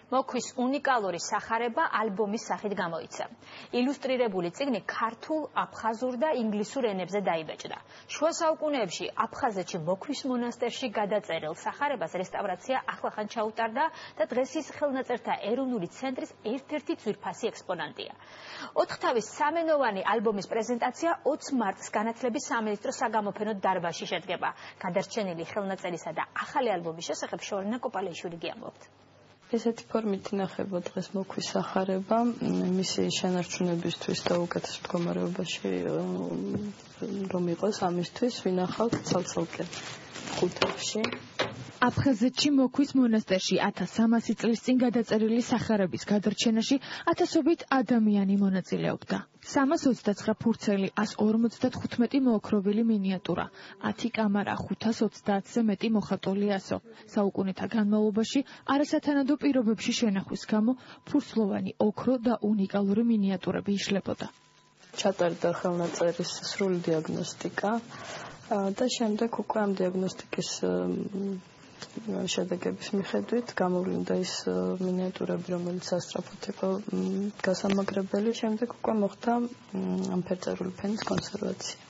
მოკვის უნიკალური სახარება ალბომის სახით გამოიცა. ილუსტრირებული წიგნი ქართულ, აფხაზურ და ინგლისურ ენებზე დაიბეჭდა. შუა საუკუნეებში აფხაზეთში მოკვის მონასტერში გადაწერილ სახარებას რესტავრაცია ახლახან ჩაუტარდა და დღეს ის ხელნაწერთა ეროვნული ცენტრის ერთ-ერთი ძვირფასი ექსპონატია. 4 თავის სამენოვანი ალბომის პრეზენტაცია 20 მარტს განათლების სამინისტროს საგამოფენო დარბაზში შედგება. გადარჩენილი ხელნაწერისა და ახალი ალბომის შესახებ შორინა კოპალეიშვილი გიამბობთ. ესეთი ფორმით ინახება დღეს მოკვის სახარება, მისი შენარჩუნებისთვის და უკეთეს მდგომარეობაში რომ იყოს ამისთვის ვინახავთ ცალ-ცალკე ხუთებში. აფხაზეთში მოკვის მონასტერში 1300 წლის წინ გადაწერილი სახარების გადარჩენაში ათასობით ადამიანი მონაწილეობდა. 329 ფურცელი, 155 მოოქროვილი მინიატურა, 10 კამარა, 530-ზე მეტი მოხატული ასო. საუკუნეთა განმავლობაში არასათანადო პირობებში შენახვის გამო ფურცლოვანი ოქრო და უნიკალური მინიატურები იშლებოდა. ჩატარდა ხელნაწერის სრული დიაგნოსტიკა და შემდეგ უკვე ამ დიაგნოსტიკის შედეგების მიხედვით გამოვლინდა ის მინიატურები, რომელიც სასწრაფოდ იყო გასამაგრებელი, შემდეგ უკვე მოხდა ამ ფერწერული ფენის კონსერვაცია.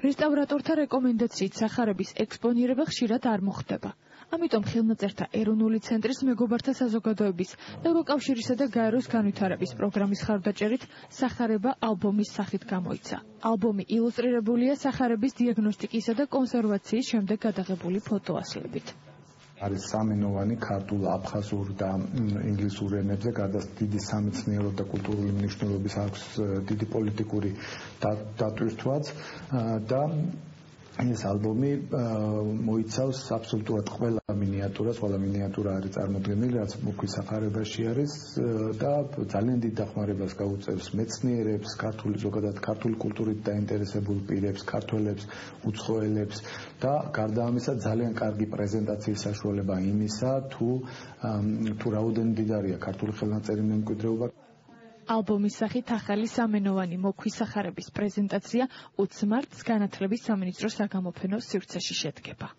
რესტავრატორთა რეკომენდაციით სახარების ექსპონირება ხშირად არ მოხდება. ამიტომ ხელნაწერთა ეროვნული ცენტრის მეგობართა საზოგადოების, ევროკავშირისა და გაეროს განვითარების პროგრამის ხარდაჭერით სახარება ალბომის სახით გამოიცა. ალბომი ილუსტრირებულია სახარების დიაგნოსტიკისა და კონსერვაციის შემდეგ გადაღებული ფოტოასლებით. არის სამენოვანი ქართულ, აფხაზურ და ინგლისურ ენებზე, გარდა დიდი სამეცნიერო და კულტურული მნიშვნელობის აქვს დიდი პოლიტიკური დატვირთვაც და ეს ალბომი მოიცავს აბსოლუტურად ყველა მინიატურას, ყველა მინიატურა არის წარმოდგენილი, რაც მოკვის სახარებაში არის და ძალიან დიდ დახმარებას გაუწევს მეცნიერებს, ზოგადად ქართული კულტურით დაინტერესებულ პირებს, ქართველებს, უცხოელებს და გარდა ამისა ძალიან კარგი პრეზენტაციის საშუალება იმისა, თუ რაოდენ მდიდარია ქართული ხელნაწერი მემკვიდრეობა. ალბომის სახით ახალი სამენოვანი მოკვის სახარების პრეზენტაცია 20 მარტს განათლების სამინისტროს საგამოფენო სივრცეში შედგება.